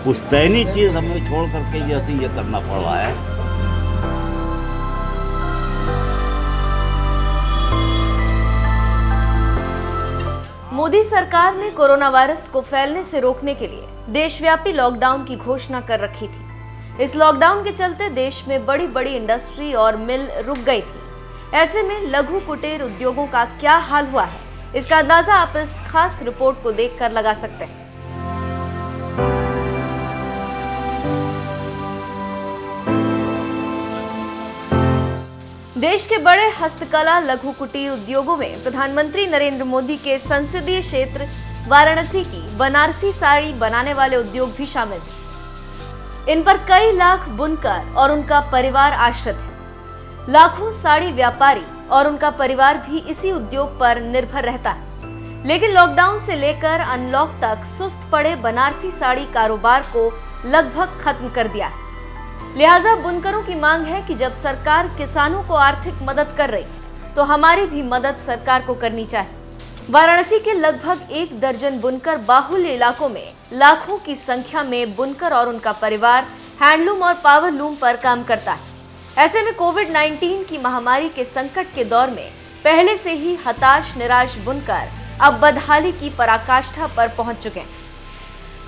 पुश्तैनी चीज़ हमें छोड़ करके ये करना पड़ रहा है। मोदी सरकार ने कोरोना वायरस को फैलने से रोकने के लिए देशव्यापी लॉकडाउन की घोषणा कर रखी थी। इस लॉकडाउन के चलते देश में बड़ी बड़ी इंडस्ट्री और मिल रुक गई थी। ऐसे में लघु कुटीर उद्योगों का क्या हाल हुआ है, इसका अंदाजा आप इस खास रिपोर्ट को देखकर लगा सकते हैं। देश के बड़े हस्तकला लघु कुटीर उद्योगों में प्रधानमंत्री नरेंद्र मोदी के संसदीय क्षेत्र वाराणसी की बनारसी साड़ी बनाने वाले उद्योग भी शामिल थे। इन पर कई लाख बुनकर और उनका परिवार आश्रित है। लाखों साड़ी व्यापारी और उनका परिवार भी इसी उद्योग पर निर्भर रहता है। लेकिन लॉकडाउन से लेकर अनलॉक तक सुस्त पड़े बनारसी साड़ी कारोबार को लगभग खत्म कर दिया है। लिहाजा बुनकरों की मांग है कि जब सरकार किसानों को आर्थिक मदद कर रही तो हमारी भी मदद सरकार को करनी चाहिए। वाराणसी के लगभग 1 दर्जन बुनकर बाहुल्य इलाकों में लाखों की संख्या में बुनकर और उनका परिवार हैंडलूम और पावर लूम पर काम करता है। ऐसे में कोविड-19 की महामारी के संकट के दौर में पहले से ही हताश निराश बुनकर अब बदहाली की पराकाष्ठा पर पहुंच चुके हैं।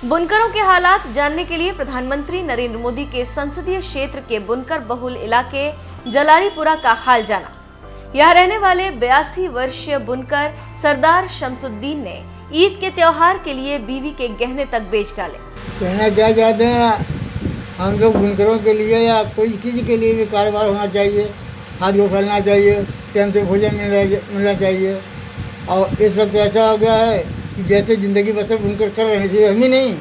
बुनकरों के हालात जानने के लिए प्रधानमंत्री नरेंद्र मोदी के संसदीय क्षेत्र के बुनकर बहुल इलाके जलालीपुरा का हाल जाना। यहाँ रहने वाले 82 वर्षीय बुनकर सरदार शमसुद्दीन ने ईद के त्योहार के लिए बीवी के गहने तक बेच डाले। कहना क्या चाहते हैं, हम लोग बुनकरों के लिए या कोई किसी के लिए भी कारोबार होना चाहिए, हाथ को फैलना चाहिए, टाइम से भोजन मिलना चाहिए। और इस वक्त ऐसा हो गया है कि जैसे ज़िंदगी बसर बुनकर कर रहे थे, हम ही नहीं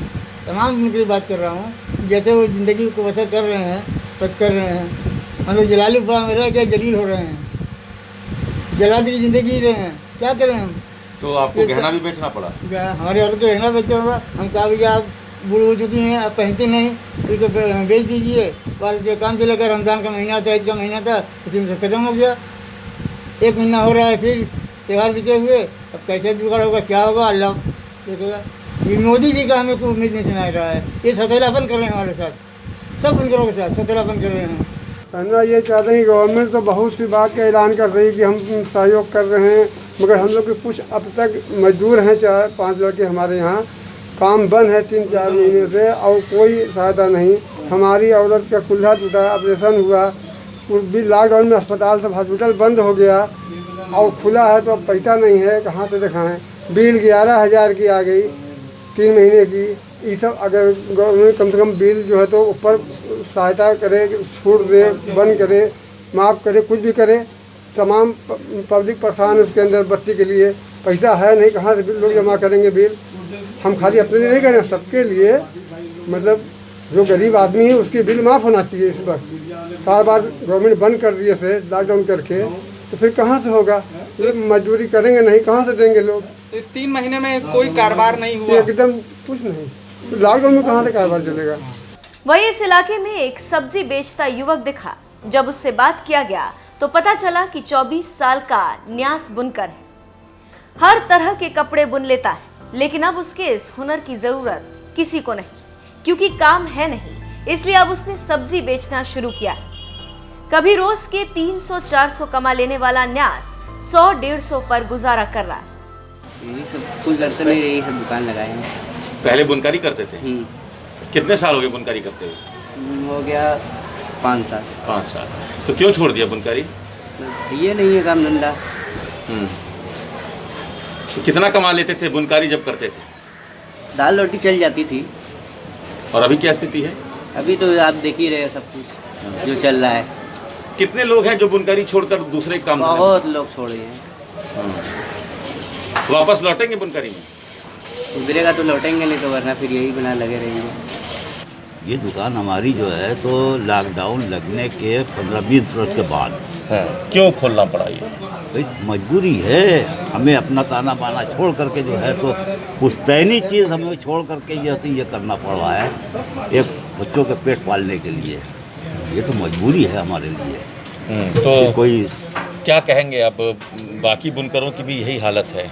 तमाम बुनकर की बात कर रहा हूँ, जैसे वो ज़िंदगी को बसर कर रहे हैं, बस कर रहे हैं। हम लोग जलालीपुरा में रह के जलील हो रहे हैं, जलाली की ज़िंदगी जी रहे हैं, क्या करें हम। तो आपको गहना भी बेचना पड़ा? हमारे औरत को गहना बेचना पड़ा। हम कहा भैया आप बूढ़ हो चुकी हैं, आप पहनते नहीं, इसको बेच दीजिए। और जो काम चलेगा, रमज़ान का महीना था, ईद का महीना था, उसी में से ख़त्म हो गया। 1 महीना हो रहा है, फिर त्यौहार बीते हुए, अब कैसे जुगाड़ होगा, क्या होगा, अल्लाह देखेगा। ये मोदी जी का हमें कोई उम्मीद नहीं सुना रहा है। ये सौतेलापन कर रहे हैं हमारे साथ, सब बुनकरों के साथ सौतेलापन कर रहे हैं। कहना ये चाहते हैं, गवर्नमेंट तो बहुत सी बात का ऐलान कर रही है कि हम सहयोग कर रहे हैं, मगर हम लोग के कुछ अब तक मजदूर हैं, 4-5 लड़के हमारे यहाँ काम बंद है 3-4 महीने से और कोई सहायता नहीं। हमारी औरत का कुल्हा टूटा, ऑपरेशन हुआ, भी लॉकडाउन में अस्पताल सब हॉस्पिटल बंद हो गया और खुला है तो अब पैसा नहीं है, कहाँ से दिखाएं। बिल 11,000 की आ गई 3 महीने की। ये सब अगर गवर्नमेंट कम से कम बिल जो है तो ऊपर सहायता करे, छूट दे, बंद करे, माफ़ करे, कुछ भी करे। तमाम पब्लिक परेशान उसके अंदर बत्ती के लिए पैसा है नहीं, कहाँ से लोग जमा करेंगे बिल। हम खाली अपने लिए नहीं करें, सबके लिए, मतलब जो गरीब आदमी है उसकी बिल माफ़ होना चाहिए। इस वक्त साल बाद गवर्नमेंट बंद कर दिए से लॉकडाउन करके, तो फिर कहाँ से होगा, मजदूरी करेंगे नहीं, कहाँ से देंगे लोग। तो इस 3 महीने में कोई कारोबार नहीं हुआ? एकदम कुछ नहीं, तो लॉकडाउन में कहाँ से कारोबार चलेगा। वहीं इस इलाके में एक सब्जी बेचता युवक दिखा। जब उससे बात किया गया तो पता चला कि 24 साल का न्यास बुनकर है। हर तरह के कपड़े बुन लेता है, लेकिन अब उसके इस हुनर की जरूरत किसी को नहीं, क्योंकि काम है नहीं, इसलिए अब उसने सब्जी बेचना शुरू किया। कभी रोज के 300-400 कमा लेने वाला न्यास 100-150 पर गुजारा कर रहा है। यही सब कुछ करते नहीं, यही सब दुकान लगाए हैं। पहले बुनकारी करते थे? कितने साल हो गए बुनकारी करते हुए? हो गया 5 साल। 5 साल। तो क्यों छोड़ दिया बुनकारी? ये नहीं है काम धंधा। तो कितना कमा लेते थे बुनकारी जब करते थे? दाल रोटी चल जाती थी। और अभी क्या स्थिति है? अभी तो आप देख ही रहे सब कुछ जो चल रहा है। कितने लोग हैं जो बुनकारी छोड़कर दूसरे काम? बहुत लोग छोड़ रहे हैं। वापस लौटेंगे बुनकारी में? उधरेगा तो लौटेंगे, नहीं तो वरना फिर यही बना लगे रहेंगे। ये दुकान हमारी जो है तो लॉकडाउन लगने के 15-20 वर्ष के बाद क्यों खोलना पड़ा ये? भाई मजबूरी है, हमें अपना ताना बाना छोड़ करके जो है तो पुश्तैनी चीज़ हमें छोड़ करके ये करना पड़ रहा है, एक बच्चों के पेट पालने के लिए। ये तो मजबूरी है हमारे लिए। तो कोई क्या कहेंगे अब? बाकी बुनकरों की भी यही हालत है।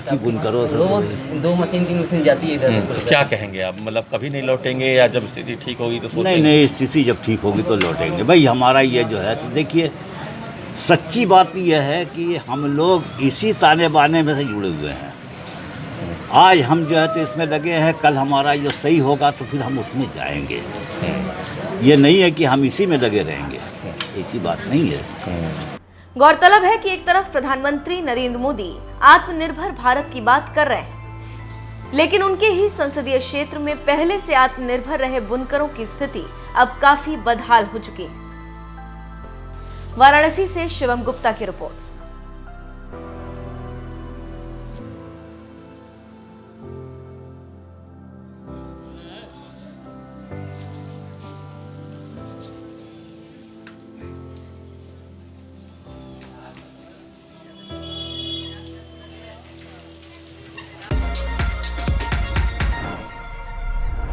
बाकी बुनकरों से तो दो मशीन 3 मशीन जाती है इधर। तो क्या कहेंगे आप, मतलब कभी नहीं लौटेंगे या जब स्थिति ठीक होगी तो सोचेंगे? नहीं, स्थिति जब ठीक होगी तो लौटेंगे भाई। हमारा ये जो है, तो देखिए सच्ची बात यह है कि हम लोग इसी ताने बाने में से जुड़े हुए हैं। आज हम जो है तो इसमें लगे हैं, कल हमारा जो सही होगा तो फिर हम उसमें जाएंगे। ये नहीं है कि हम इसी में लगे रहेंगे, ऐसी बात नहीं है। गौरतलब है कि एक तरफ प्रधानमंत्री नरेंद्र मोदी आत्मनिर्भर भारत की बात कर रहे हैं, लेकिन उनके ही संसदीय क्षेत्र में पहले से आत्मनिर्भर रहे बुनकरों की स्थिति अब काफी बदहाल हो चुकी है। वाराणसी से शिवम गुप्ता की रिपोर्ट।